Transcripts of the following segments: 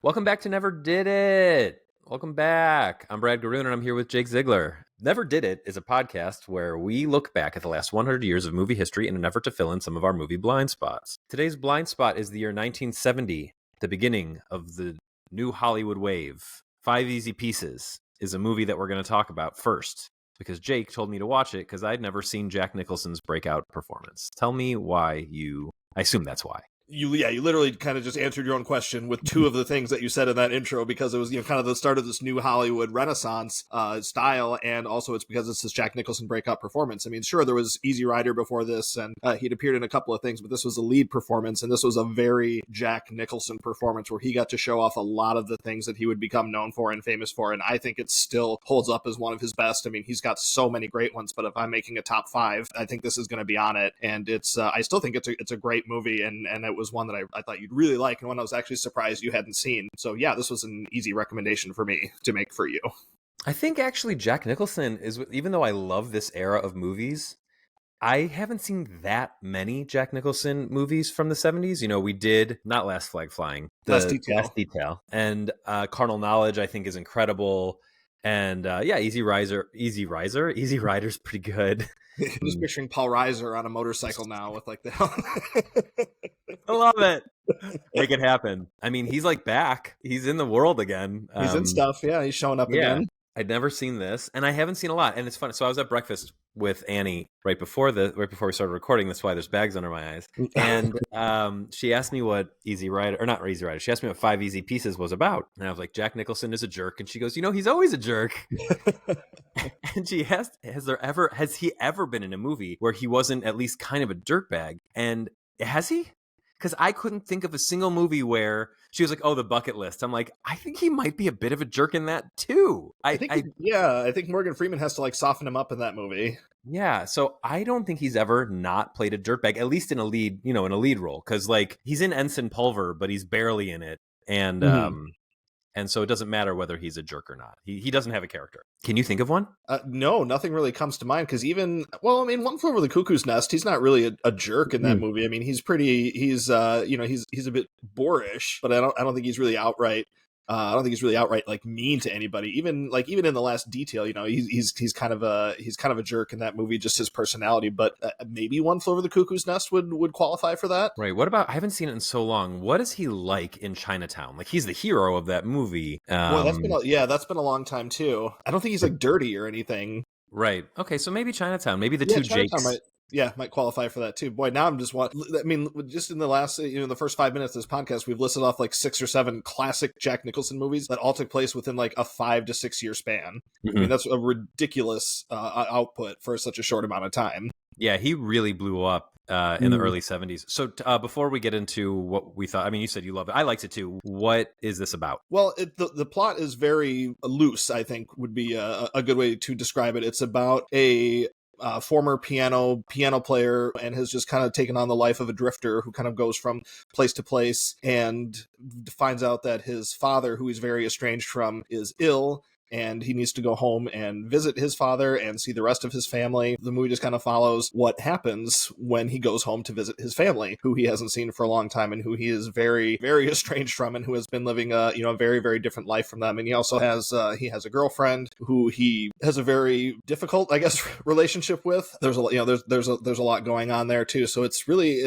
Welcome back to Never Did It. Welcome back. I'm Brad Garoon, and I'm here with Jake Ziegler. Never Did It is a podcast where we look back at the last 100 years of movie history in an effort to fill in some of our movie blind spots. Today's blind spot is the year 1970, the beginning of the new Hollywood wave. Five Easy Pieces is a movie that we're going to talk about first, because Jake told me to watch it because I'd never seen Jack Nicholson's breakout performance. Tell me why I assume that's why. You literally kind of just answered your own question with two of the things that you said in that intro, because it was, kind of the start of this new Hollywood Renaissance style, and also it's because it's this Jack Nicholson breakout performance. I mean, sure, there was Easy Rider before this, and he'd appeared in a couple of things, but this was a lead performance, and this was a very Jack Nicholson performance where he got to show off a lot of the things that he would become known for and famous for, and I think it still holds up as one of his best. I mean, he's got so many great ones, but if I'm making a top five, I think this is going to be on it, and it's I still think it's a great movie, and it was one that I thought you'd really like, and one I was actually surprised you hadn't seen. So yeah, this was an easy recommendation for me to make for you. I think actually Jack Nicholson is, even though I love this era of movies, I haven't seen that many Jack Nicholson movies from the 70s. You know, we did not Last Flag Flying, Last Detail. And Carnal Knowledge, I think, is incredible. And Easy Rider's pretty good. I'm just picturing Paul Reiser on a motorcycle now with like I love it. Make it happen. I mean, he's like back. He's in the world again. He's in stuff. Yeah, he's showing up again. I'd never seen this, and I haven't seen a lot. And it's fun. So I was at breakfast with Annie right before we started recording. That's why there's bags under my eyes. And she asked me what Easy Rider, or not Easy Rider. She asked me what Five Easy Pieces was about, and I was like, Jack Nicholson is a jerk. And she goes, he's always a jerk. And she asked, has he ever been in a movie where he wasn't at least kind of a dirtbag? And has he? Because I couldn't think of a single movie where she was like, "Oh, The Bucket List." I'm like, I think he might be a bit of a jerk in that too. I think Morgan Freeman has to like soften him up in that movie. Yeah, so I don't think he's ever not played a dirtbag, at least in a lead role. Because like he's in Ensign Pulver, but he's barely in it, and and so it doesn't matter whether he's a jerk or not. He doesn't have a character. Can you think of one? No, nothing really comes to mind, because One Flew Over the Cuckoo's Nest, he's not really a jerk in that movie. I mean, he's a bit boorish, but I don't think he's really outright. I don't think he's really outright like mean to anybody. Even in The Last Detail, he's kind of a jerk in that movie, just his personality. But maybe One Flew Over the Cuckoo's Nest would qualify for that. Right. What about? I haven't seen it in so long. What is he like in Chinatown? Like, he's the hero of that movie. Well, that's been a long time too. I don't think he's like dirty or anything. Right. Okay. So maybe Chinatown. Maybe the two Jakes. Might qualify for that too. Boy, now I'm just just in the last, the first 5 minutes of this podcast, we've listed off like 6 or 7 classic Jack Nicholson movies that all took place within like a 5 to 6 year span. Mm-hmm. I mean, that's a ridiculous output for such a short amount of time. Yeah, he really blew up in the early 70s. So before we get into what we thought, I mean, you said you love it. I liked it too. What is this about? Well, the plot is very loose, I think would be a good way to describe it. It's about a former piano player, and has just kind of taken on the life of a drifter who kind of goes from place to place, and finds out that his father, who he's very estranged from, is ill, and he needs to go home and visit his father and see the rest of his family. The movie just kind of follows what happens when he goes home to visit his family, who he hasn't seen for a long time, and who he is very, very estranged from, and who has been living a very, very different life from them. And he also has a girlfriend who he has a very difficult, I guess, relationship with. There's a lot going on there too. So it's really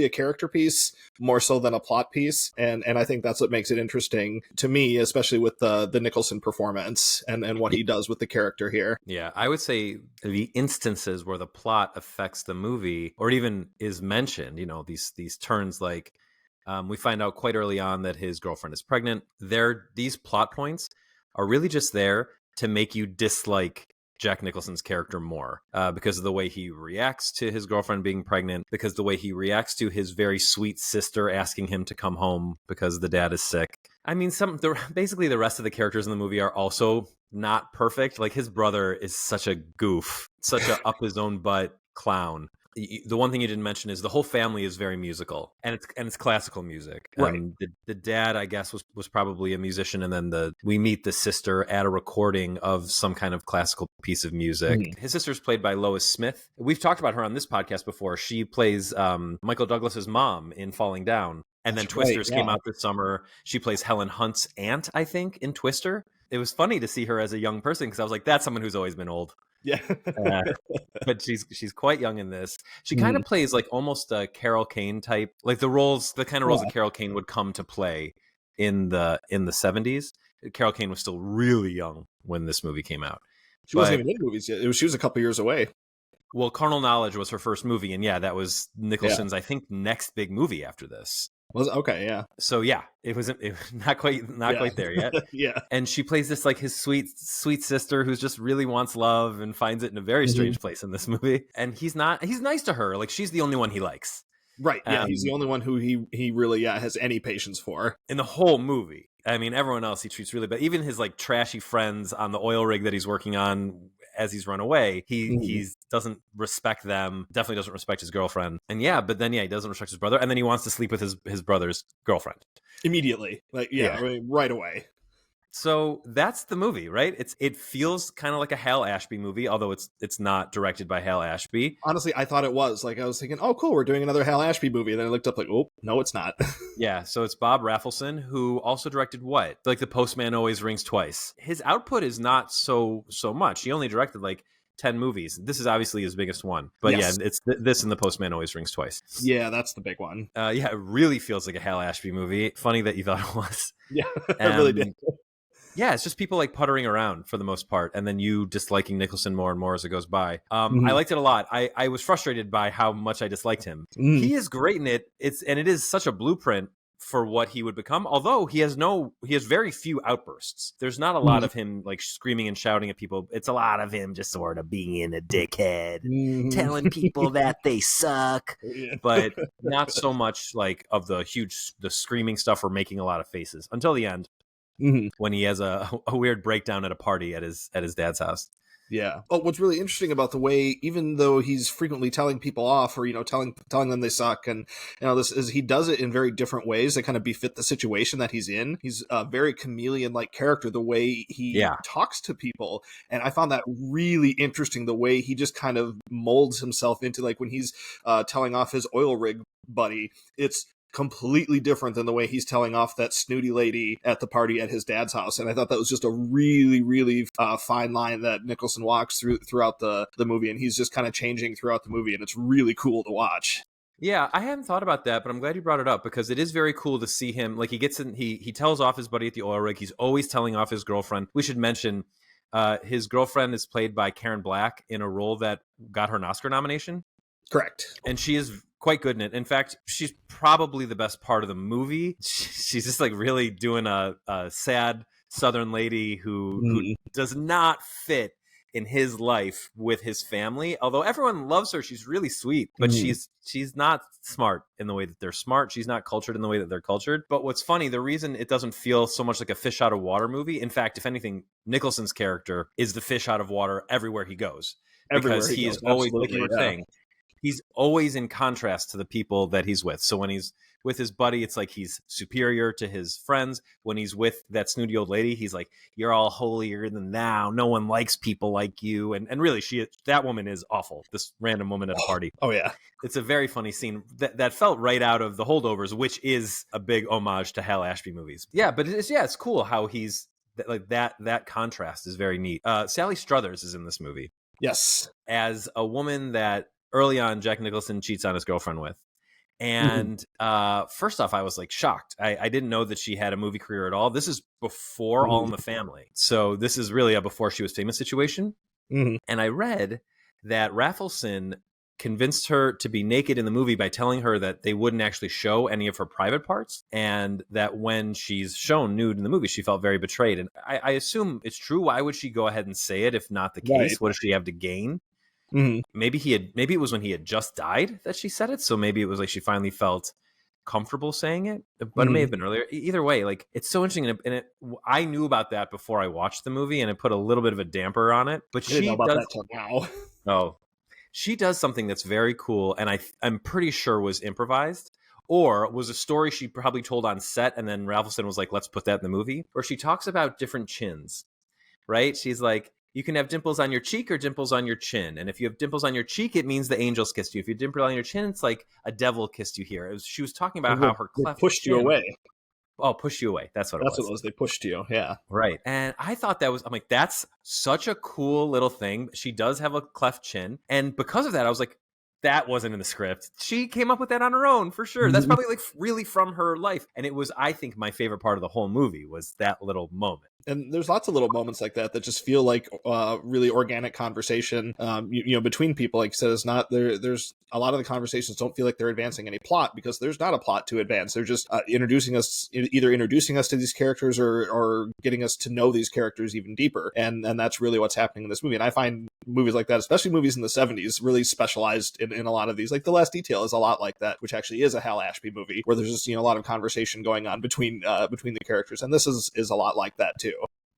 a character piece more so than a plot piece, and I think that's what makes it interesting to me, especially with the Nicholson performance. And what he does with the character here. Yeah, I would say the instances where the plot affects the movie, or even is mentioned, these turns, like we find out quite early on that his girlfriend is pregnant. These plot points are really just there to make you dislike Jack Nicholson's character more, because of the way he reacts to his girlfriend being pregnant, because the way he reacts to his very sweet sister asking him to come home because the dad is sick. I mean, basically the rest of the characters in the movie are also not perfect. Like, his brother is such a goof, such a up his own butt clown. The one thing you didn't mention is the whole family is very musical, and it's classical music. Right. The dad, I guess, was probably a musician, and then we meet the sister at a recording of some kind of classical piece of music. Mm-hmm. His sister's played by Lois Smith. We've talked about her on this podcast before. She plays Michael Douglas's mom in Falling Down. And then That's right. Twisters came Yeah. out this summer. She plays Helen Hunt's aunt, I think, in Twister. It was funny to see her as a young person because I was like, that's someone who's always been old. Yeah. Uh, but she's quite young in this. She kind Mhm. of plays like almost a Carol Kane type, like the kind of roles that Carol Kane would come to play in the 70s. Carol Kane was still really young when this movie came out. She wasn't But even in movies yet. She was a couple years away. well, Carnal Knowledge was her first movie, and yeah, that was Yeah. Nicholson's, I think, next big movie after this. Was okay. Yeah. So yeah, it was not quite there yet. Yeah. And she plays this like his sweet sister who's just really wants love and finds it in a very strange place in this movie. And he's nice to her. Like she's the only one he likes. Right. Yeah. He's the only one who he really has any patience for in the whole movie. I mean, everyone else he treats really bad. Even his like trashy friends on the oil rig that he's working on as he's run away, he doesn't respect them. Definitely doesn't respect his girlfriend. And yeah, but then he doesn't respect his brother, and then he wants to sleep with his brother's girlfriend immediately. Like right away. So that's the movie, right? It feels kind of like a Hal Ashby movie, although it's not directed by Hal Ashby. Honestly, I thought it was. Like I was thinking, oh cool, we're doing another Hal Ashby movie. And then I looked up like, oh no, it's not. Yeah, so it's Bob Rafelson, who also directed what? Like The Postman Always Rings Twice. His output is not so much. He only directed like 10 movies. This is obviously his biggest one. But yes. Yeah, it's this and The Postman Always Rings Twice. Yeah, that's the big one. Yeah, it really feels like a Hal Ashby movie. Funny that you thought it was. Yeah, I really did. Yeah, it's just people like puttering around for the most part, and then you disliking Nicholson more and more as it goes by. I liked it a lot. I was frustrated by how much I disliked him. He is great in it. It is such a blueprint for what he would become. Although he has very few outbursts. There's not a lot of him like screaming and shouting at people. It's a lot of him just sort of being a dickhead, telling people that they suck, but not so much like of the screaming stuff or making a lot of faces until the end. When he has a weird breakdown at a party at his dad's house. Yeah. Oh, what's really interesting about the way, even though he's frequently telling people off or, telling them they suck and, this is, he does it in very different ways that kind of befit the situation that he's in. He's a very chameleon-like character, the way he talks to people. And I found that really interesting, the way he just kind of molds himself into, like, when he's telling off his oil rig buddy, it's completely different than the way he's telling off that snooty lady at the party at his dad's house. And I thought that was just a really, really fine line that Nicholson walks throughout the movie. And he's just kind of changing throughout the movie. And it's really cool to watch. Yeah, I hadn't thought about that, but I'm glad you brought it up because it is very cool to see him. Like he gets in, he tells off his buddy at the oil rig. He's always telling off his girlfriend. We should mention his girlfriend is played by Karen Black in a role that got her an Oscar nomination. Correct. And she is quite good in it. In fact, she's probably the best part of the movie. She's just like really doing a sad Southern lady who does not fit in his life with his family. Although everyone loves her, she's really sweet, but she's not smart in the way that they're smart. She's not cultured in the way that they're cultured. But what's funny, the reason it doesn't feel so much like a fish out of water movie, in fact, if anything, Nicholson's character is the fish out of water everywhere he goes. Because he is always, like you were saying, he's always in contrast to the people that he's with. So when he's with his buddy, it's like he's superior to his friends. When he's with that snooty old lady, he's like, you're all holier than thou. No one likes people like you. And really, that woman is awful. This random woman at a party. Oh, yeah. It's a very funny scene that felt right out of The Holdovers, which is a big homage to Hal Ashby movies. Yeah, but it's cool how he's like that contrast is very neat. Sally Struthers is in this movie. Yes. As a woman that early on Jack Nicholson cheats on his girlfriend with. And first off, I was like shocked. I didn't know that she had a movie career at all. This is before All in the Family. So this is really a before she was famous situation. And I read that Rafelson convinced her to be naked in the movie by telling her that they wouldn't actually show any of her private parts, and that when she's shown nude in the movie, she felt very betrayed. And I assume it's true. Why would she go ahead and say it if not the case? Right. What does she have to gain? Maybe it was when he had just died that she said it. So maybe it was like she finally felt comfortable saying it, but it may have been earlier. Either way, like it's so interesting. And I knew about that before I watched the movie, and it put a little bit of a damper on it. But she she does something that's very cool, and I'm pretty sure was improvised. Or was a story she probably told on set, and then Rafelson was like, let's put that in the movie. Where she talks about different chins, right? She's like, you can have dimples on your cheek or dimples on your chin. And if you have dimples on your cheek, it means the angels kissed you. If you have dimples on your chin, it's like a devil kissed you here. She was talking about how her They cleft pushed you chin. away. Oh, push you away. That's what it That's what was. it was. They pushed you. Yeah. Right. And I thought that was, I'm like, that's such a cool little thing. She does have a cleft chin. And because of that, I was like, that wasn't in the script. She came up with that on her own for sure. That's probably like really from her life. And it was, I think, my favorite part of the whole movie was that little moment. And there's lots of little moments like that just feel like really organic conversation, between people. Like you said, it's not there. There's a lot of the conversations don't feel like they're advancing any plot because there's not a plot to advance. They're just introducing us to these characters or getting us to know these characters even deeper. And that's really what's happening in this movie. And I find movies like that, especially movies in the 70s, really specialized in a lot of these. Like The Last Detail is a lot like that, which actually is a Hal Ashby movie where there's just a lot of conversation going on between the characters. And this is a lot like that too.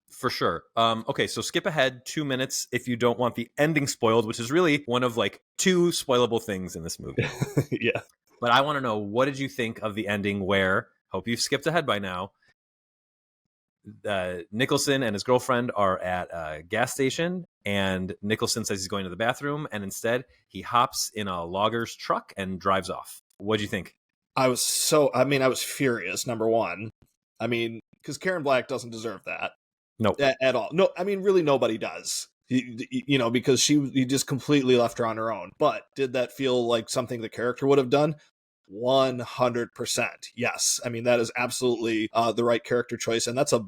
For sure. Okay, so skip ahead 2 minutes if you don't want the ending spoiled, which is really one of like 2 spoilable things in this movie. Yeah. But I want to know, what did you think of the ending where, hope you've skipped ahead by now, Nicholson and his girlfriend are at a gas station, and Nicholson says he's going to the bathroom, and instead he hops in a logger's truck and drives off. What'd you think? I was furious, number one. I mean, because Karen Black doesn't deserve that. Nope. At all. No, I mean, really nobody does. Because he just completely left her on her own. But did that feel like something the character would have done? 100%. Yes. I mean, that is absolutely the right character choice. And that's a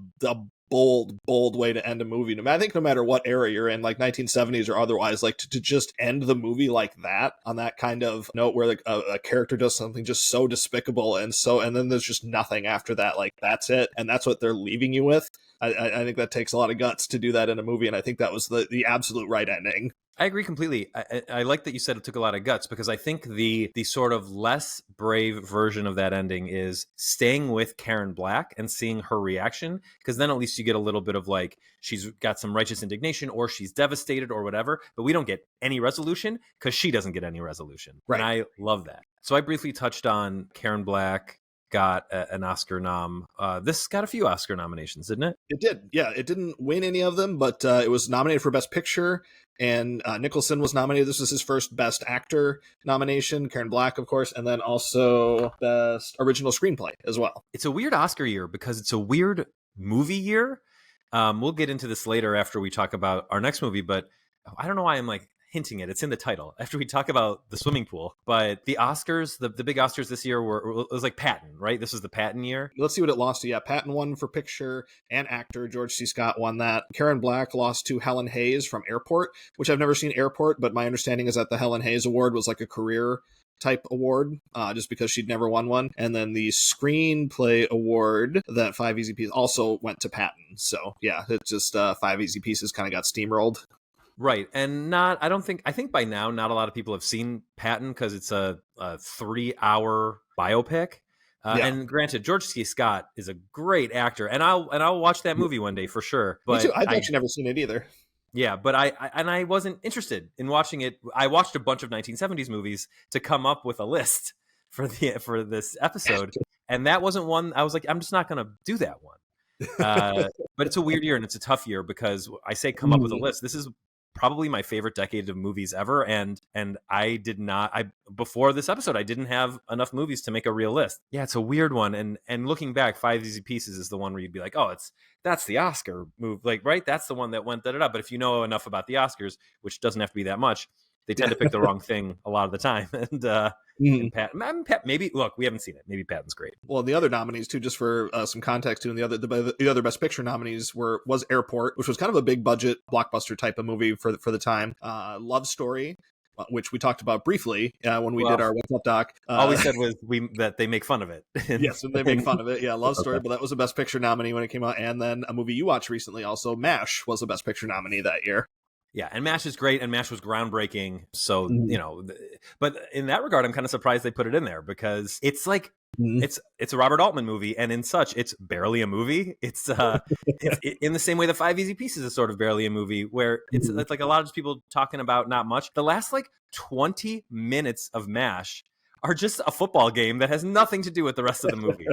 bold way to end a movie. I think no matter what era you're in, like 1970s or otherwise, like to just end the movie like that on that kind of note where like a character does something just so despicable and then there's just nothing after that. Like that's it. And that's what they're leaving you with. I think that takes a lot of guts to do that in a movie. And I think that was the absolute right ending. I agree completely. I like that you said it took a lot of guts, because I think the sort of less brave version of that ending is staying with Karen Black and seeing her reaction, because then at least you get a little bit of like, she's got some righteous indignation or she's devastated or whatever, but we don't get any resolution because she doesn't get any resolution. Right. And I love that. So I briefly touched on Karen Black got an Oscar nom. This got a few Oscar nominations, didn't it? It did. Yeah, it didn't win any of them, but it was nominated for Best Picture, and Nicholson was nominated. This was his first Best Actor nomination. Karen Black, of course, and then also Best Original Screenplay as well. It's a weird Oscar year because it's a weird movie year. We'll get into this later after we talk about our next movie, but I don't know why I'm like hinting it. It's in the title after we talk about the swimming pool. But the Oscars, the big Oscars this year it was like Patton, right? This was the Patton year. Let's see what it lost to. Yeah, Patton won for picture and actor. George C. Scott won that. Karen Black lost to Helen Hayes from Airport, which I've never seen Airport, but my understanding is that the Helen Hayes Award was like a career type award, just because she'd never won one. And then the screenplay award, that Five Easy Pieces, also went to Patton. So yeah, it's just Five Easy Pieces kind of got steamrolled. Right. And I think by now, not a lot of people have seen Patton because it's a 3-hour biopic. Yeah. And granted, George C. Scott is a great actor, and I'll watch that movie one day for sure. But me too. I've actually never seen it either. Yeah, but I wasn't interested in watching it. I watched a bunch of 1970s movies to come up with a list for this episode, and that wasn't one. I was like, I'm just not going to do that one. But it's a weird year and it's a tough year because I say come up with a list. This is probably my favorite decade of movies ever, and before this episode I didn't have enough movies to make a real list. Yeah, it's a weird one, and looking back, Five Easy Pieces is the one where you'd be like, oh, that's the Oscar move, like, right, that's the one that went da-da-da. But if you know enough about the Oscars, which doesn't have to be that much, they tend to pick the wrong thing a lot of the time. And Pat, maybe, look, we haven't seen it. Maybe Patton's great. Well, the other nominees too, just for some context too, and the other Best Picture nominees was Airport, which was kind of a big budget blockbuster type of movie for the time. Love Story, which we talked about briefly when we did our What's Up Doc. All we said was that they make fun of it. Yes, they make fun of it. Yeah, Love Story, but that was a Best Picture nominee when it came out. And then a movie you watched recently, also MASH, was a Best Picture nominee that year. Yeah, and MASH is great, and MASH was groundbreaking. So, but in that regard, I'm kind of surprised they put it in there because it's like, it's a Robert Altman movie, and in such, it's barely a movie. It's in the same way that Five Easy Pieces is sort of barely a movie, where it's like a lot of people talking about not much. The last like 20 minutes of MASH are just a football game that has nothing to do with the rest of the movie.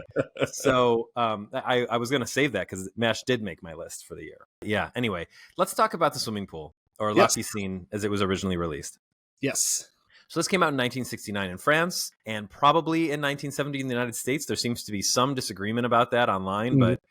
So I was going to save that because MASH did make my list for the year. Yeah. Anyway, let's talk about the swimming pool, or La Yes. Piscine as it was originally released. Yes. So this came out in 1969 in France and probably in 1970 in the United States. There seems to be some disagreement about that online, but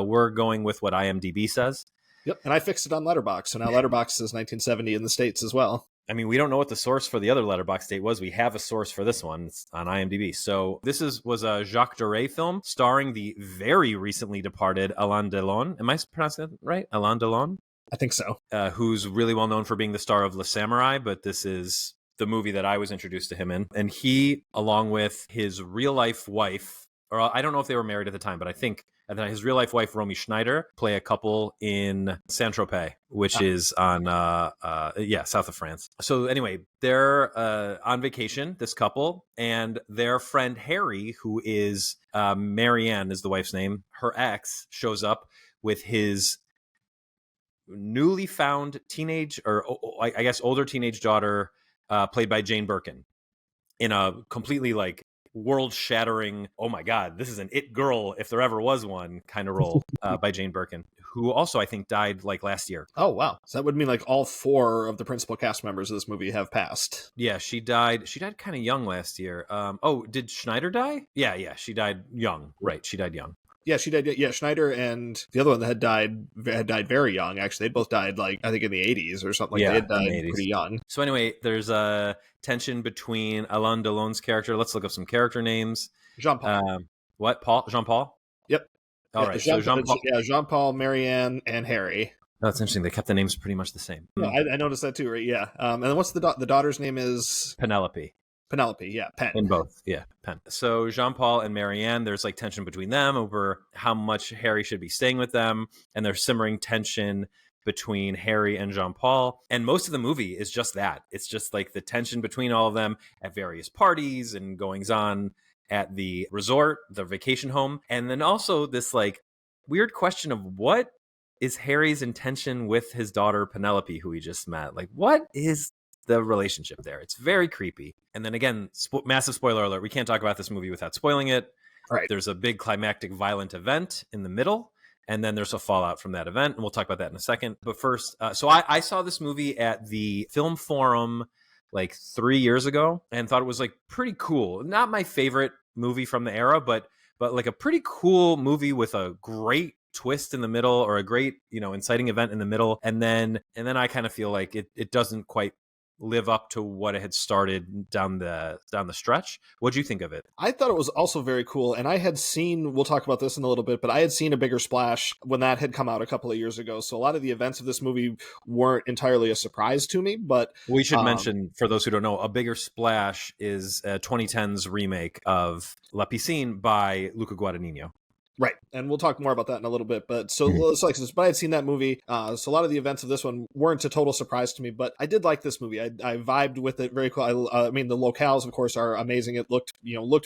we're going with what IMDb says. Yep, and I fixed it on Letterboxd, so now Letterboxd says 1970 in the States as well. I mean, we don't know what the source for the other Letterboxd date was. We have a source for this one. It's on IMDb. So this was a Jacques Deray film starring the very recently departed Alain Delon. Am I pronouncing that right? Alain Delon? I think so. Who's really well known for being the star of Le Samurai, but this is the movie that I was introduced to him in. And he, along with his real-life wife, or I don't know if they were married at the time, but I think his real-life wife, Romy Schneider, play a couple in Saint-Tropez, which is on, south of France. So anyway, they're on vacation, this couple, and their friend Harry, who is Marianne is the wife's name, her ex, shows up with his newly found teenage, or I guess older teenage daughter, played by Jane Birkin, in a completely like world-shattering, oh my god, this is an it girl if there ever was one kind of role by Jane Birkin, who also I think died like last year. Oh wow, so that would mean like all 4 of the principal cast members of this movie have passed. Yeah, she died kind of young last year. Did Schneider die? Yeah, she died young. Right, she died young. Yeah, she died. Yeah, Schneider and the other one that had died very young. Actually, they both died like I think in the 80s or something. Like they had died pretty young. So anyway, there's a tension between Alain Delon's character. Let's look up some character names. Jean-Paul. What? Paul? Jean-Paul? Yep. All right. So Jean-Paul. Yeah, Jean-Paul, Marianne, and Harry. That's interesting. They kept the names pretty much the same. Yeah, I noticed that too. Right? Yeah. And then what's the daughter's name is Penelope. Penelope, yeah, Penn. In both, yeah, Penn. So Jean-Paul and Marianne, there's like tension between them over how much Harry should be staying with them, and there's simmering tension between Harry and Jean-Paul. And most of the movie is just that. It's just like the tension between all of them at various parties and goings on at the resort, the vacation home. And then also this like weird question of what is Harry's intention with his daughter Penelope, who he just met? Like, what is the relationship there? It's very creepy. And then again, massive spoiler alert, we can't talk about this movie without spoiling it. Right. There's a big climactic violent event in the middle, and then there's a fallout from that event, and we'll talk about that in a second. But first, so I saw this movie at the Film Forum like 3 years ago and thought it was like pretty cool. Not my favorite movie from the era, but like a pretty cool movie with a great twist in the middle, or a great, inciting event in the middle. And then I kind of feel like it doesn't quite live up to what it had started down the stretch. What'd you think of it? I thought it was also very cool, and I had seen, we'll talk about this in a little bit, but I had seen A Bigger Splash when that had come out a couple of years ago, so a lot of the events of this movie weren't entirely a surprise to me, but... We should mention, for those who don't know, A Bigger Splash is a 2010's remake of La Piscine by Luca Guadagnino. Right, and we'll talk more about that in a little bit. But so, but I had seen that movie, so a lot of the events of this one weren't a total surprise to me. But I did like this movie. I vibed with it very cool. I mean, the locales, of course, are amazing. It looked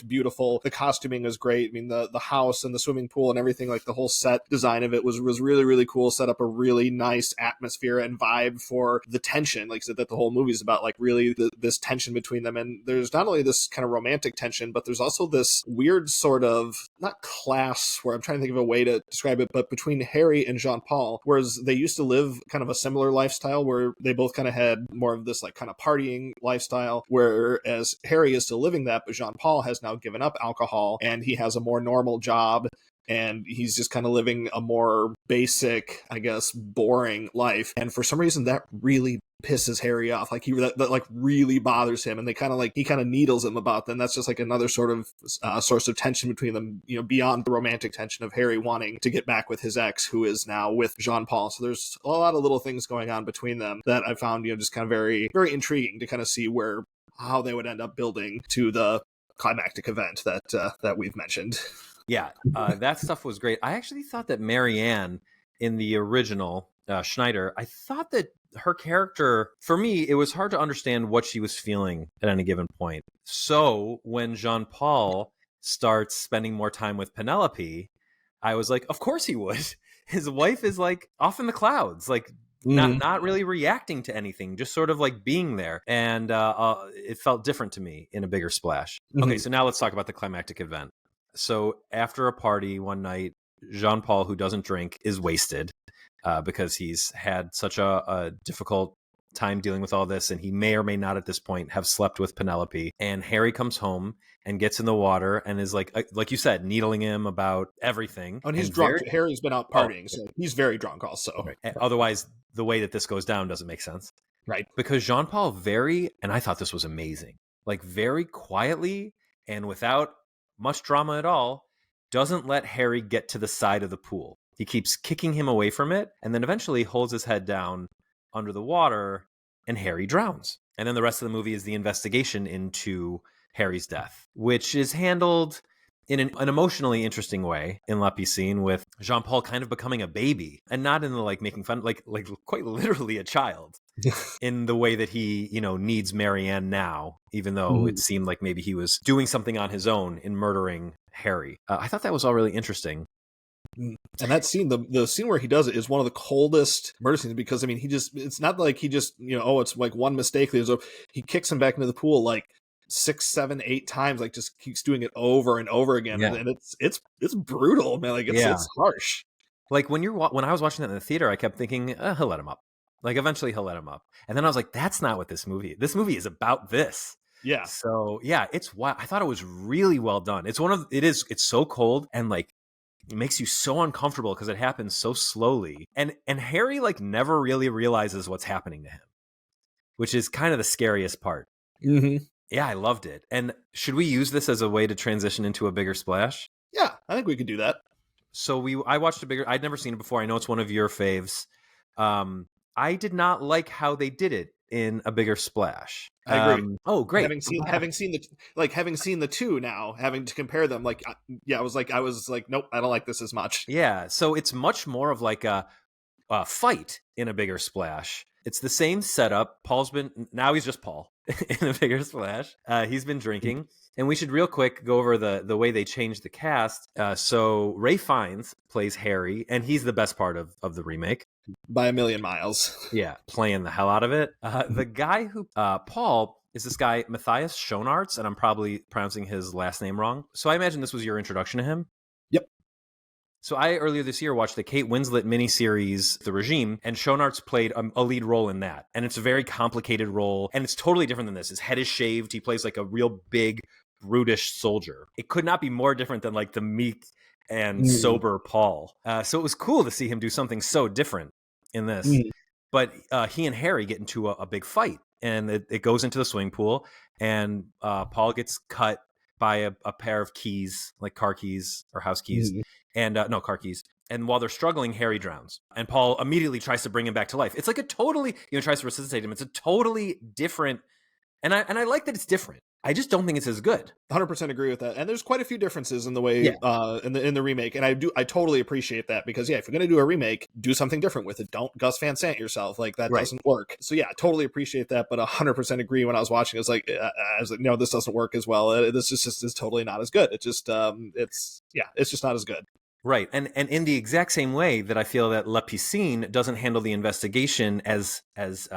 beautiful. The costuming was great. I mean, the house and the swimming pool and everything, like the whole set design of it was really, really cool. Set up a really nice atmosphere and vibe for the tension. Like I said, that the whole movie is about, like, really this tension between them. And there's not only this kind of romantic tension, but there's also this weird sort of, not class, where I'm trying to think of a way to describe it, but between Harry and Jean-Paul, whereas they used to live kind of a similar lifestyle where they both kind of had more of this like kind of partying lifestyle, whereas Harry is still living that, but Jean-Paul has now given up alcohol and he has a more normal job. And he's just kind of living a more basic, I guess, boring life. And for some reason, that really pisses Harry off. Like that like really bothers him. And he kind of needles him about them. That's just like another sort of source of tension between them, beyond the romantic tension of Harry wanting to get back with his ex, who is now with Jean-Paul. So there's a lot of little things going on between them that I found, just kind of very, very intriguing to kind of see how they would end up building to the climactic event that we've mentioned. Yeah, that stuff was great. I actually thought that Marianne in the original Schneider, I thought that her character, for me, it was hard to understand what she was feeling at any given point. So when Jean-Paul starts spending more time with Penelope, I was like, of course he would. His wife is like off in the clouds. Like, Mhm. not really reacting to anything, just sort of like being there. And it felt different to me in A Bigger Splash. Okay, Mhm. so now let's talk about the climactic event. So after a party one night, Jean Paul, who doesn't drink, is wasted because he's had such a difficult time dealing with all this, and he may or may not at this point have slept with Penelope. And Harry comes home and gets in the water and is like you said, needling him about everything. Oh, and he's And drunk. very Harry's been out oh, partying, so he's very drunk also. right. Otherwise, the way that this goes down doesn't make sense. Right. Because Jean Paul and I thought this was amazing, like very quietly and without much drama at all, doesn't let Harry get to the side of the pool. He keeps kicking him away from it and then eventually holds his head down under the water and Harry drowns. And then the rest of the movie is the investigation into Harry's death, which is handled in an emotionally interesting way in La Piscine, with Jean Paul kind of becoming a baby and not in the like making fun, like quite literally a child in the way that he, needs Marianne now, even though it seemed like maybe he was doing something on his own in murdering Harry. I thought that was all really interesting. And that scene, the scene where he does it is one of the coldest murder scenes, because I mean, it's not like he just, it's like one mistake. He kicks him back into the pool like 6, 7, 8 times, like just keeps doing it over and over again. Yeah. And it's brutal, man. Like it's harsh. Like when I was watching that in the theater, I kept thinking, he'll let him up. Like eventually he'll let him up. And then I was like, that's not what this movie is about this. Yeah. So yeah, it's wild. I thought it was really well done. It's so cold and like, it makes you so uncomfortable because it happens so slowly. And Harry like never really realizes what's happening to him, which is kind of the scariest part. Mm-hmm. Yeah, I loved it. And should we use this as a way to transition into A Bigger Splash? Yeah, I think we could do that. So I watched I'd never seen it before. I know it's one of your faves. I did not like how they did it in A Bigger Splash. I agree. Oh, great. Having seen the two now, having to compare them, I was like, nope, I don't like this as much. Yeah, so it's much more of like a fight in A Bigger Splash. It's the same setup. Now he's just Paul in A Bigger Splash. He's been drinking. And we should real quick go over the way they changed the cast. So Ray Fiennes plays Harry, and he's the best part of the remake. By a million miles. Yeah, playing the hell out of it. The guy who Paul is this guy Matthias Schoenaerts, and I'm probably pronouncing his last name wrong. So I imagine this was your introduction to him. Yep. So I earlier this year watched the Kate Winslet miniseries The Regime, and Schoenaerts played a lead role in that. And it's a very complicated role, and it's totally different than this. His head is shaved. He plays like a real big, brutish soldier. It could not be more different than like the meek and sober Paul. So it was cool to see him do something so different in this. But he and Harry get into a big fight, and it goes into the swimming pool, and Paul gets cut by a pair of keys, like car keys or house keys, and no, car keys. And while they're struggling, Harry drowns, and Paul immediately tries to bring him back to life. It's like a totally, tries to resuscitate him. It's a totally different, and I like that it's different. I just don't think it's as good. 100% agree with that. And there's quite a few differences in the way in the remake, and I totally appreciate that, because if you're going to do a remake, do something different with it. Don't Gus Van Sant yourself. Like that doesn't work. So I totally appreciate that, but 100% agree. When I was watching, I was like, no, this doesn't work as well. This just is totally not as good. It just it's just not as good. Right. And in the exact same way that I feel that La Piscine doesn't handle the investigation as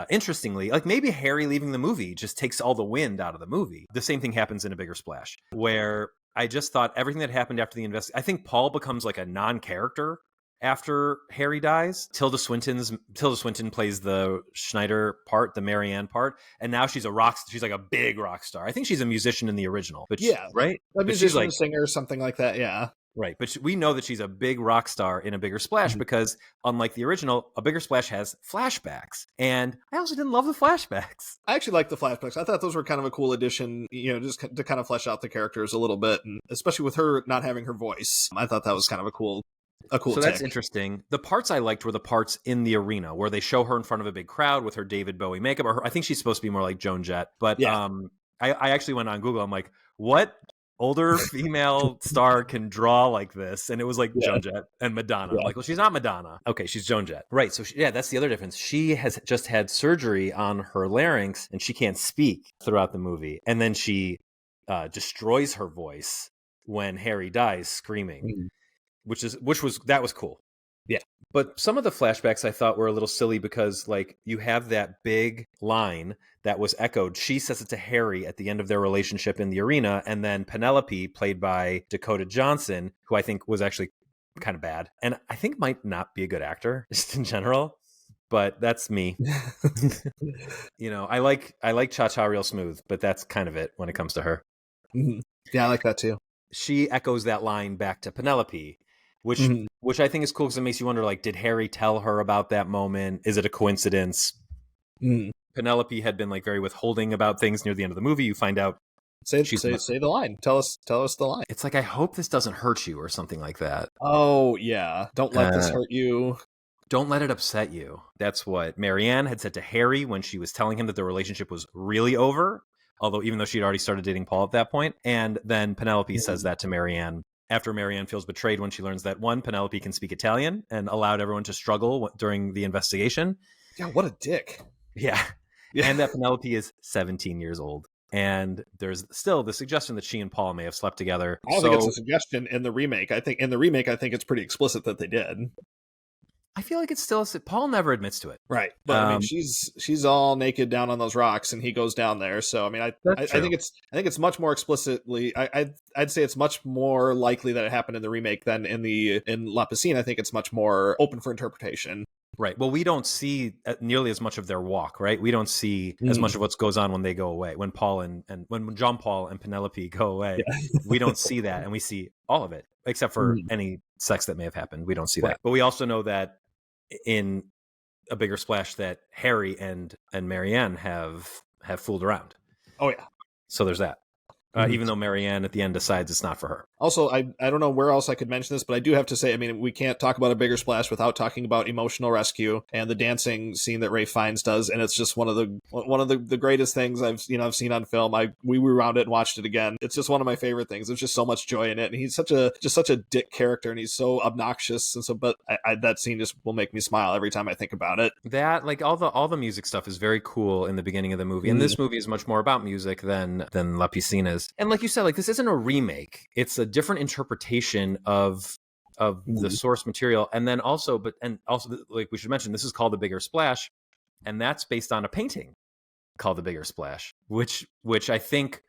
interestingly, like maybe Harry leaving the movie just takes all the wind out of the movie. The same thing happens in A Bigger Splash, where I just thought everything that happened after the I think Paul becomes like a non-character after Harry dies. Tilda Swinton plays the Schneider part, the Marianne part, and now she's she's like a big rock star. I think she's a musician in the original, but right? A musician, singer, or something like that. Yeah. Right, but we know that she's a big rock star in A Bigger Splash because, unlike the original, A Bigger Splash has flashbacks. And I also didn't love the flashbacks. I actually liked the flashbacks. I thought those were kind of a cool addition, just to kind of flesh out the characters a little bit, and especially with her not having her voice. I thought that was kind of a cool So that's interesting. The parts I liked were the parts in the arena where they show her in front of a big crowd with her David Bowie makeup. I think she's supposed to be more like Joan Jett. But I actually went on Google. I'm like, what older female star can draw like this? And it was like Joan Jett and Madonna. I'm like, well, she's not Madonna. Okay, she's Joan Jett. Right, so that's the other difference. She has just had surgery on her larynx, and she can't speak throughout the movie. And then she destroys her voice when Harry dies screaming, that was cool. Yeah. But some of the flashbacks I thought were a little silly because, like, you have that big line that was echoed. She says it to Harry at the end of their relationship in the arena, and then Penelope, played by Dakota Johnson, who I think was actually kind of bad, and I think might not be a good actor just in general. But that's me. I like Cha Cha real smooth, but that's kind of it when it comes to her. Mhm. Yeah, I like that too. She echoes that line back to Penelope, which Mhm. which I think is cool because it makes you wonder, like, did Harry tell her about that moment? Is it a coincidence? Mhm. Penelope had been, like, very withholding about things near the end of the movie. You find out Say she's say the line. Tell us the line. it's like, I hope this doesn't hurt you or something like that. Oh yeah, don't let this hurt you. Don't let it upset you. That's what Marianne had said to Harry when she was telling him that the relationship was really over. Although, even though she'd already started dating Paul at that point. And then Penelope says that to Marianne after Marianne feels betrayed when she learns that, one, Penelope can speak Italian and allowed everyone to struggle during the investigation. Yeah, what a dick. Yeah. Yeah. And that Penelope is 17 years old. And there's still the suggestion that she and Paul may have slept together. I don't think it's a suggestion in the remake. I think it's pretty explicit that they did. I feel like it's still Paul never admits to it. Right. But I mean, she's all naked down on those rocks and he goes down there. So I mean, I think it's much more explicitly I'd say it's much more likely that it happened in the remake than in La Piscine. I think it's much more open for interpretation. Right. Well, we don't see nearly as much of their walk, right? We don't see as much of what goes on when they go away. When Paul and when John Paul and Penelope go away, we don't see that, and we see all of it except for any sex that may have happened. We don't see that. But we also know that in A Bigger Splash that Harry and Marianne have fooled around. Oh yeah. So there's that. Even though Marianne at the end decides it's not for her. Also, I don't know where else I could mention this, but I do have to say, I mean, we can't talk about A Bigger Splash without talking about Emotional Rescue and the dancing scene that Ralph Fiennes does, and it's just one of the greatest things I've seen on film. We rewound it and watched it again. It's just one of my favorite things. There's just so much joy in it, and he's such a dick character, and he's so obnoxious, and so. But that scene just will make me smile every time I think about it. That, like, all the music stuff is very cool in the beginning of the movie, and this movie is much more about music than La Piscine is. And like you said, like, this isn't a remake; it's a different interpretation of the source material. And then also, like we should mention, this is called The Bigger Splash, and that's based on a painting called The Bigger Splash, which I think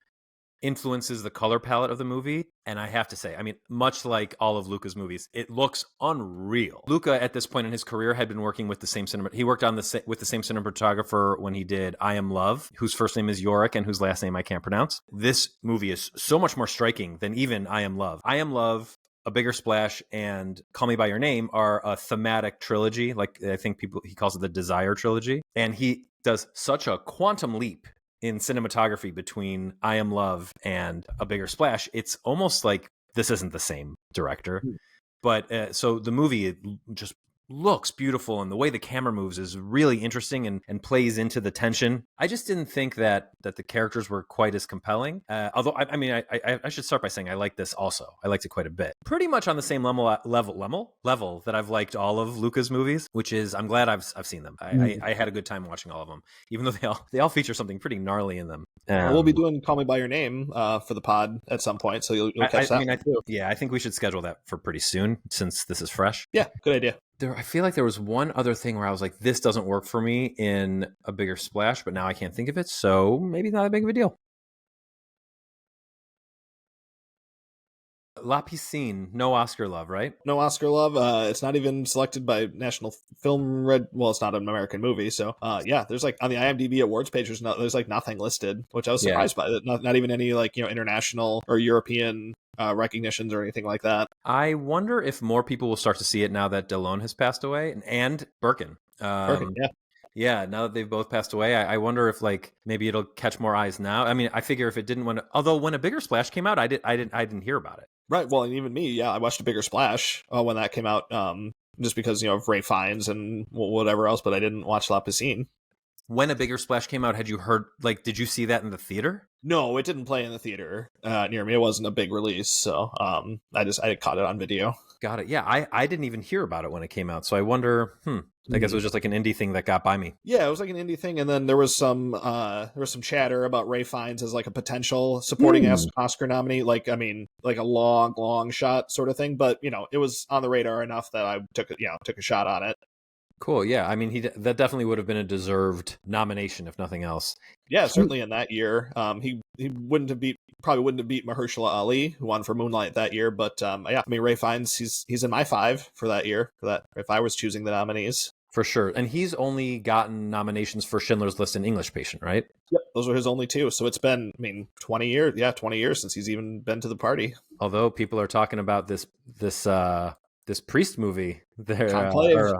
influences the color palette of the movie. And I have to say, I mean, much like all of Luca's movies, it looks unreal. Luca, at this point in his career, had been working with the same he worked on with the same cinematographer when he did I Am Love, whose first name is Yorick and whose last name I can't pronounce. This movie is so much more striking than even I Am Love. I Am Love, A Bigger Splash, and Call Me By Your Name are a thematic trilogy. Like, I think he calls it the Desire trilogy. And he does such a quantum leap in cinematography between I Am Love and A Bigger Splash. It's almost like this isn't the same director. But so the movie, it just looks beautiful, and the way the camera moves is really interesting and plays into the tension. I just didn't think that the characters were quite as compelling. Although, I should start by saying I like this also. I liked it quite a bit. Pretty much on the same level that I've liked all of Luca's movies, which is, I'm glad I've seen them. I had a good time watching all of them, even though they all feature something pretty gnarly in them. We'll be doing Call Me By Your Name for the pod at some point, so you'll catch that. I think we should schedule that for pretty soon, since this is fresh. Yeah, good idea. I feel like there was one other thing where I was like, this doesn't work for me in A Bigger Splash, but now I can't think of it, so maybe not a big of a deal. La Piscine, no Oscar love, right? No Oscar love. It's not even selected by National Film Well, it's not an American movie, so there's like on the IMDb awards page, there's like nothing listed, which I was surprised by. Not even any, like, international or European recognitions or anything like that. I wonder if more people will start to see it now that Delon has passed away and Birkin. Yeah, now that they've both passed away, I wonder if, like, maybe it'll catch more eyes now. I mean, I figure if it didn't when A Bigger Splash came out, I didn't hear about it. Right. Well, and even me, I watched A Bigger Splash when that came out, just because of Ralph Fiennes and whatever else, but I didn't watch La Piscine. When A Bigger Splash came out, had you heard, like, did you see that in the theater? No, it didn't play in the theater near me. It wasn't a big release, so I caught it on video. Got it. Yeah, I didn't even hear about it when it came out, so I wonder. I guess it was just like an indie thing that got by me. Yeah, it was like an indie thing, and then there was some chatter about Ray Fiennes as like a potential supporting Oscar nominee. Like, I mean, like a long shot sort of thing. But it was on the radar enough that I took a shot on it. Cool. Yeah, I mean, that definitely would have been a deserved nomination, if nothing else. Yeah, certainly in that year. He probably wouldn't have beat Mahershala Ali, who won for Moonlight that year. But yeah, I mean, Ray Fiennes, he's in my 5 for that year. For that, if I was choosing the nominees. For sure. And he's only gotten nominations for Schindler's List and English Patient, right? Yep, those are his only 2. So it's been, 20 years. Yeah, 20 years since he's even been to the party. Although people are talking about this priest movie, Conclave.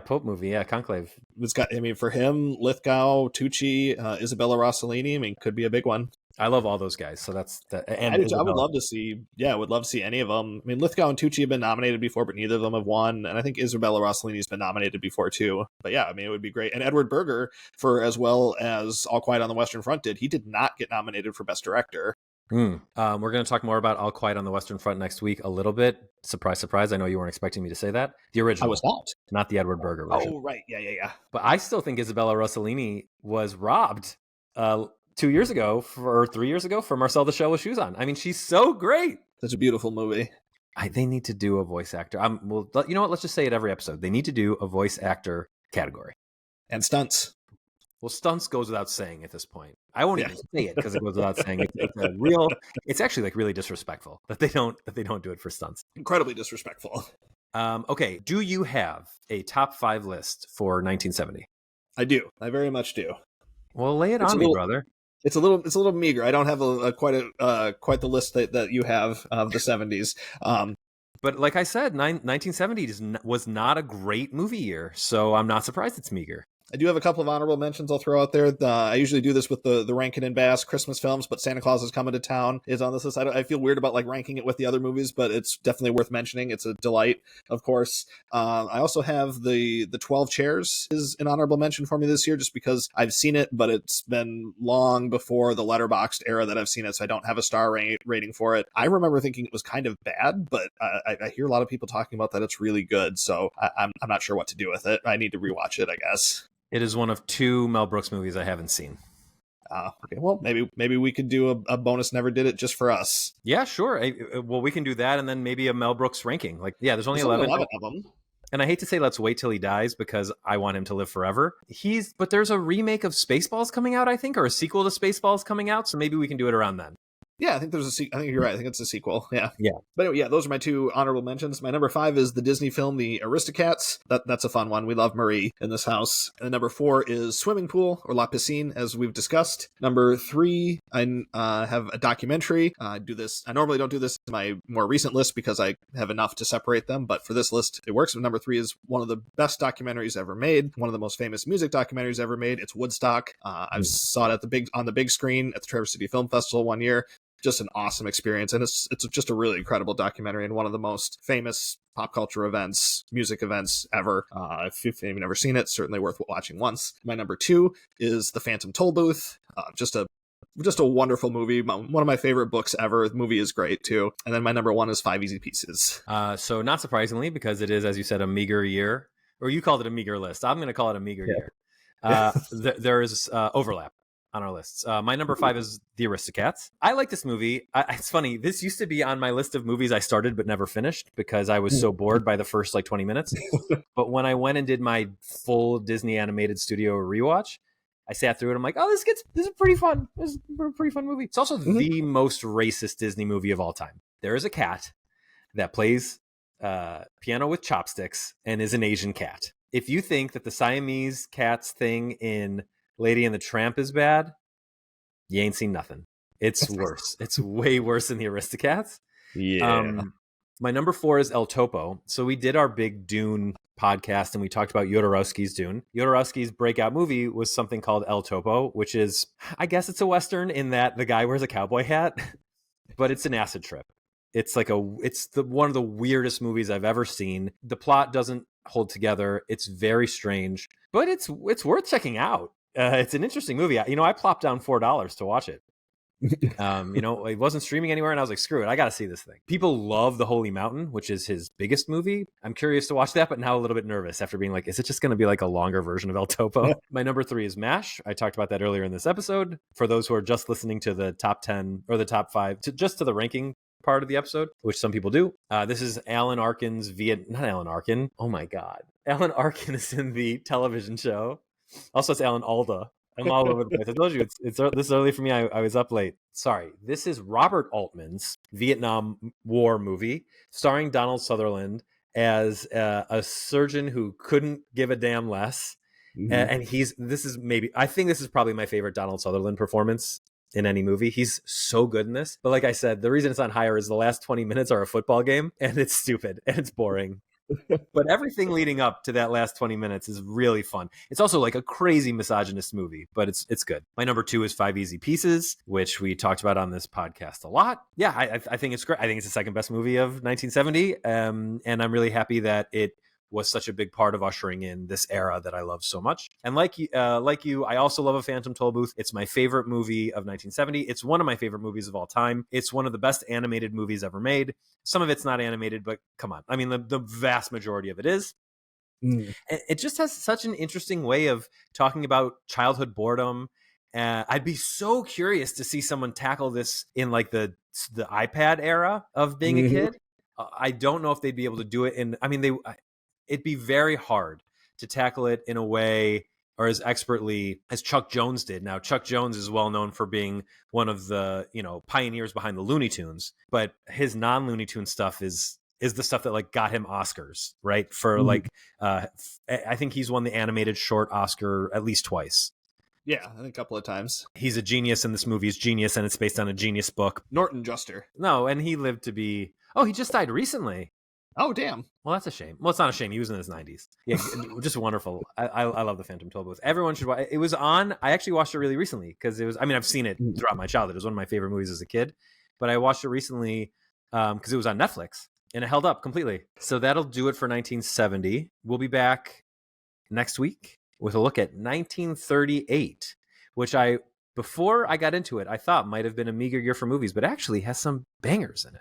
Pope movie, Conclave. It's got, for him, Lithgow, Tucci, Isabella Rossellini, could be a big one. I love all those guys, so that's that. And I would love to see, any of them. Lithgow and Tucci have been nominated before, but neither of them have won. And I think Isabella Rossellini's been nominated before too. But yeah, it would be great. And Edward Berger, for as well as All Quiet on the Western Front he did not get nominated for Best Director. We're going to talk more about All Quiet on the Western Front next week a little bit. Surprise, surprise. I know you weren't expecting me to say that. The original. I was not the Edward Berger version. Oh, right. Yeah. But I still think Isabella Rossellini was robbed 2 years ago or 3 years ago for Marcel the Shell with Shoes On. I mean, she's so great. Such a beautiful movie. They need to do a voice actor. Well, you know what? Let's just say it every episode. They need to do a voice actor category. And stunts. Well, stunts goes without saying at this point. I won't even say it because it goes without saying. It's actually like really disrespectful that they don't do it for stunts. Incredibly disrespectful. Okay. Do you have a top 5 list for 1970? I do. I very much do. Well, lay it on me, brother. It's a little meager. I don't have quite the list that you have of the 70s. But like I said, 1970 was not a great movie year, so I'm not surprised it's meager. I do have a couple of honorable mentions I'll throw out there. I usually do this with the Rankin and Bass Christmas films, but Santa Claus is Coming to Town is on this list. I feel weird about ranking it with the other movies, but it's definitely worth mentioning. It's a delight, of course. I also have the 12 Chairs is an honorable mention for me this year, just because I've seen it, but it's been long before the Letterboxd era that I've seen it, so I don't have a star rating for it. I remember thinking it was kind of bad, but I hear a lot of people talking about that it's really good, so I'm not sure what to do with it. I need to rewatch it, I guess. It is one of 2 Mel Brooks movies I haven't seen. Okay, well, maybe we could do a bonus Never Did It just for us. Yeah, sure. Well, we can do that, and then maybe a Mel Brooks ranking. There's only 11 of them. And I hate to say let's wait till he dies because I want him to live forever. But there's a remake of Spaceballs coming out, I think, or a sequel to Spaceballs coming out, so maybe we can do it around then. Yeah, I think I think you're right. I think it's a sequel. Yeah. But anyway, those are my 2 honorable mentions. My number 5 is the Disney film, The Aristocats. That's a fun one. We love Marie in this house. And number 4 is Swimming Pool, or La Piscine, as we've discussed. Number 3, I have a documentary. I normally don't do this in my more recent list because I have enough to separate them, but for this list, it works. Number 3 is one of the best documentaries ever made, one of the most famous music documentaries ever made. It's Woodstock. I saw it on the big screen at the Traverse City Film Festival one year. Just an awesome experience, and it's just a really incredible documentary and one of the most famous pop culture events, music events ever. If you've never seen it, certainly worth watching once. My number 2 is The Phantom Toll Booth. Just a wonderful movie. One of my favorite books ever. The movie is great too. And then my number 1 is 5 Easy Pieces. So not surprisingly, because it is, as you said, a meager year, or you called it a meager list. I'm going to call it a meager year. There is overlap on our lists. My number 5 is The Aristocats. I like this movie. It's funny. This used to be on my list of movies I started but never finished because I was so bored by the first 20 minutes. But when I went and did my full Disney Animated Studio rewatch, I sat through it. I'm like, oh, this is pretty fun. This is a pretty fun movie. It's also the most racist Disney movie of all time. There is a cat that plays piano with chopsticks and is an Asian cat. If you think that the Siamese cats thing in Lady and the Tramp is bad, you ain't seen nothing. It's worse. It's way worse than The Aristocats. Yeah. My number 4 is El Topo. So we did our big Dune podcast and we talked about Jodorowsky's Dune. Jodorowsky's breakout movie was something called El Topo, which is, I guess it's a Western in that the guy wears a cowboy hat, but it's an acid trip. It's one of the weirdest movies I've ever seen. The plot doesn't hold together. It's very strange, but it's worth checking out. It's an interesting movie. I plopped down $4 to watch it. It wasn't streaming anywhere, and I was like, screw it, I gotta see this thing. People love The Holy Mountain, which is his biggest movie. I'm curious to watch that, but now a little bit nervous after being like, is it just gonna be like a longer version of El Topo? My number 3 is MASH. I talked about that earlier in this episode. For those who are just listening to the top 10 or the top 5, just to the ranking part of the episode, which some people do. This is Alan Arkin's not Alan Arkin. Oh my God. Alan Arkin is in the television show. Also, it's Alan Alda. I'm all over the place. I told you it's this early for me. I was up late. Sorry. This is Robert Altman's Vietnam War movie, starring Donald Sutherland as a surgeon who couldn't give a damn less. Mm-hmm. And I think this is probably my favorite Donald Sutherland performance in any movie. He's so good in this. But like I said, the reason it's on higher is the last 20 minutes are a football game, and it's stupid and it's boring. But everything leading up to that last 20 minutes is really fun. It's also like a crazy misogynist movie, but it's good. My number 2 is 5 Easy Pieces, which we talked about on this podcast a lot. Yeah, I think it's great. I think it's the second best movie of 1970. And I'm really happy that it was such a big part of ushering in this era that I love so much. And like you, I also love A Phantom Tollbooth. It's my favorite movie of 1970. It's one of my favorite movies of all time. It's one of the best animated movies ever made. Some of it's not animated, but come on. I mean, the vast majority of it is. Mm. It just has such an interesting way of talking about childhood boredom. I'd be so curious to see someone tackle this in like the iPad era of being a kid. I don't know if they'd be able to do it it'd be very hard to tackle it in a way or as expertly as Chuck Jones did. Now, Chuck Jones is well known for being one of the, pioneers behind the Looney Tunes, but his non-Looney Tunes stuff is the stuff that like got him Oscars, right? For I think he's won the animated short Oscar at least twice. Yeah, I think a couple of times. He's a genius, and this movie is genius, and it's based on a genius book. Norton Juster. No, and he lived to be... Oh, he just died recently. Oh, damn. Well, that's a shame. Well, it's not a shame. He was in his 90s. Yeah, just wonderful. I love The Phantom Tollbooth. Everyone should watch it. It was on... I actually watched it really recently because it was... I mean, I've seen it throughout my childhood. It was one of my favorite movies as a kid. But I watched it recently because it was on Netflix, and it held up completely. So that'll do it for 1970. We'll be back next week with a look at 1938, which before I got into it, I thought might have been a meager year for movies, but actually has some bangers in it.